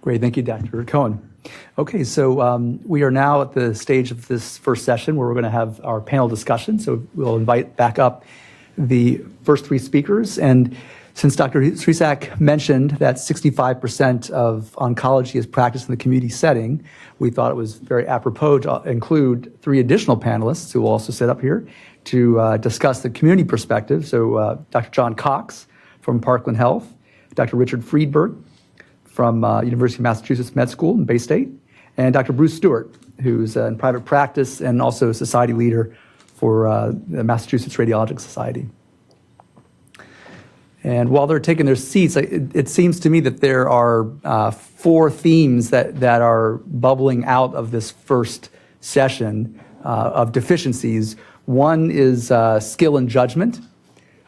Great, thank you, Dr. Cohen. Okay, so we are now at the stage of this first session where we're going to have our panel discussion. So we'll invite back up the first three speakers. And since Dr. Strisak mentioned that 65% of oncology is practiced in the community setting, we thought it was very apropos to include three additional panelists who will also sit up here to discuss the community perspective. So Dr. John Cox from Parkland Health, Dr. Richard Friedberg from University of Massachusetts Med School in Bay State, and Dr. Bruce Stewart, who's in private practice and also a society leader for the Massachusetts Radiological Society. And while they're taking their seats, it seems to me that there are four themes that are bubbling out of this first session of deficiencies. One is skill and judgment.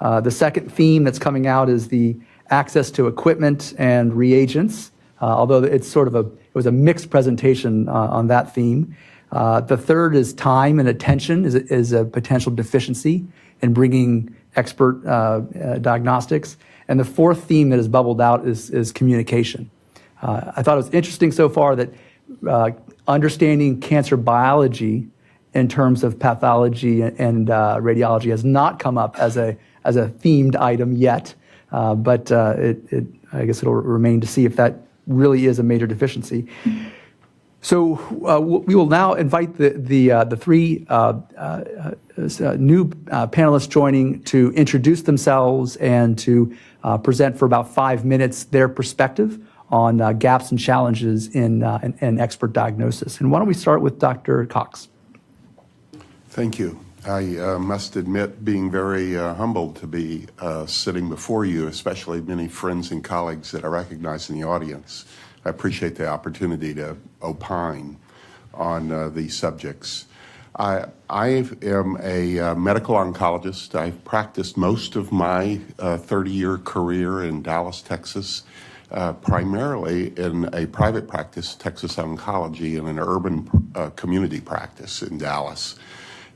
The second theme that's coming out is the access to equipment and reagents, although it's sort of it was a mixed presentation on that theme. The third is time and attention is a potential deficiency in bringing expert diagnostics. And the fourth theme that has bubbled out is communication. I thought it was interesting so far that understanding cancer biology in terms of pathology and radiology has not come up as a themed item yet, but I guess it'll remain to see if that really is a major deficiency. So we will now invite the three new panelists joining to introduce themselves and to present for about 5 minutes their perspective on gaps and challenges in expert diagnosis. And why don't we start with Dr. Cox? Thank you. I must admit being very humbled to be sitting before you, especially many friends and colleagues that I recognize in the audience. I appreciate the opportunity to opine on these subjects. I am a medical oncologist. I've practiced most of my 30-year career in Dallas, Texas, primarily in a private practice, Texas Oncology, and an urban community practice in Dallas.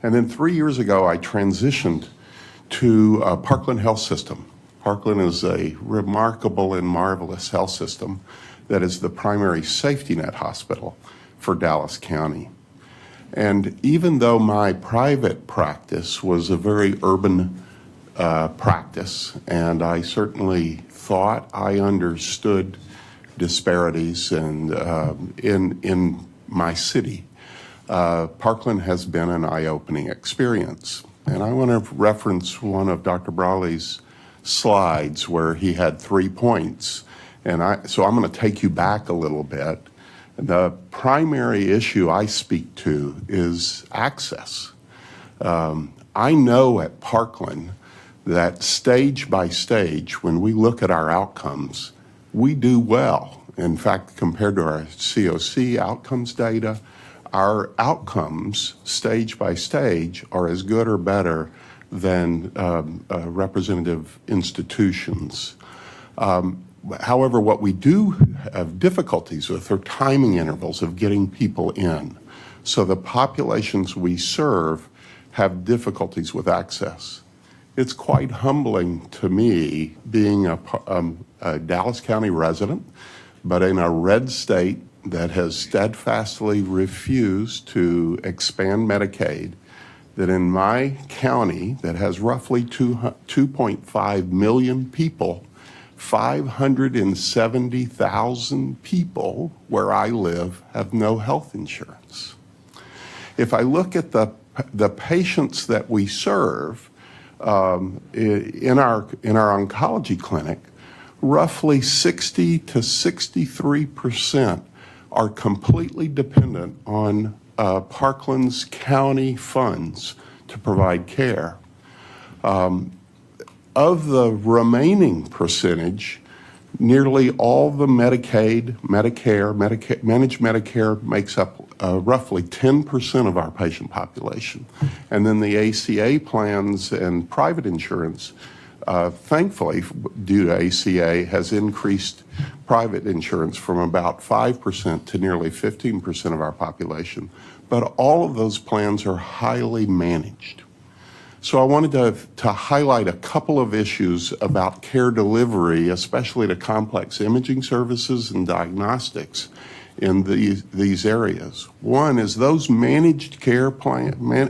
And then 3 years ago, I transitioned to Parkland Health System. Parkland is a remarkable and marvelous health system that is the primary safety net hospital for Dallas County. And even though my private practice was a very urban practice, and I certainly thought I understood disparities and in my city, Parkland has been an eye-opening experience. And I want to reference one of Dr. Brawley's slides where he had 3 points. So I'm going to take you back a little bit. The primary issue I speak to is access. I know at Parkland that stage by stage, when we look at our outcomes, we do well. In fact, compared to our COC outcomes data, our outcomes, stage by stage, are as good or better than representative institutions. However, what we do have difficulties with are timing intervals of getting people in. So the populations we serve have difficulties with access. It's quite humbling to me, being a Dallas County resident, but in a red state that has steadfastly refused to expand Medicaid, that in my county that has roughly 2.5 million people, 570,000 people where I live have no health insurance. If I look at the patients that we serve in our oncology clinic, roughly 60 to 63% are completely dependent on Parkland's county funds to provide care. Of the remaining percentage, nearly all the Medicaid, Medicare, managed Medicare makes up roughly 10% of our patient population. And then the ACA plans and private insurance, thankfully, due to ACA, has increased private insurance from about 5% to nearly 15% of our population. But all of those plans are highly managed. So I wanted to highlight a couple of issues about care delivery, especially to complex imaging services and diagnostics in these areas. One is those managed care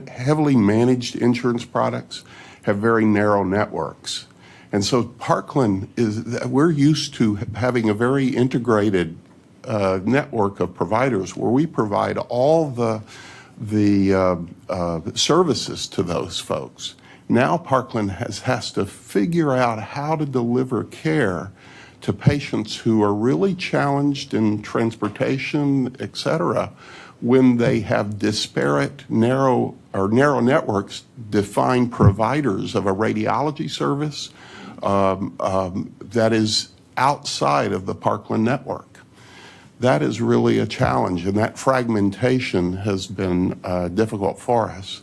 heavily managed insurance products have very narrow networks. And so Parkland we're used to having a very integrated network of providers where we provide all the services to those folks. Now Parkland has to figure out how to deliver care to patients who are really challenged in transportation, et cetera, when they have disparate narrow networks define providers of a radiology service that is outside of the Parkland network. That is really a challenge, and that fragmentation has been difficult for us.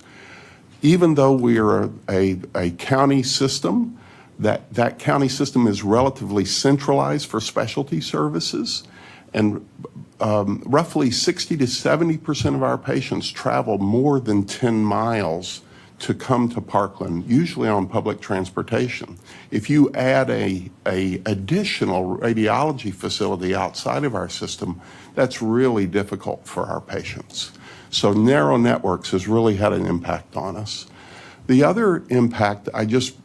Even though we are a county system, that county system is relatively centralized for specialty services, and roughly 60 to 70% of our patients travel more than 10 miles to come to Parkland, usually on public transportation. If you add a additional radiology facility outside of our system, that's really difficult for our patients. So narrow networks has really had an impact on us. The other impact I just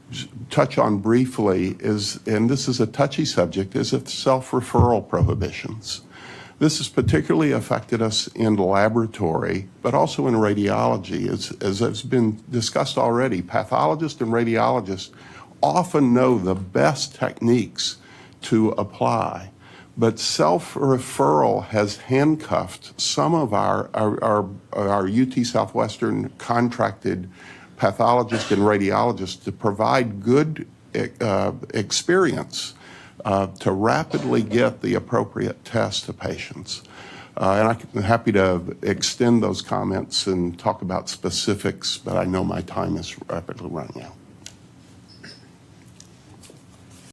touch on briefly is, and this is a touchy subject, is of self-referral prohibitions. This has particularly affected us in laboratory, but also in radiology. As has been discussed already, pathologists and radiologists often know the best techniques to apply, but self-referral has handcuffed some of our UT Southwestern contracted pathologists and radiologists to provide good experience to rapidly get the appropriate test to patients. And I'm happy to extend those comments and talk about specifics, but I know my time is rapidly running out.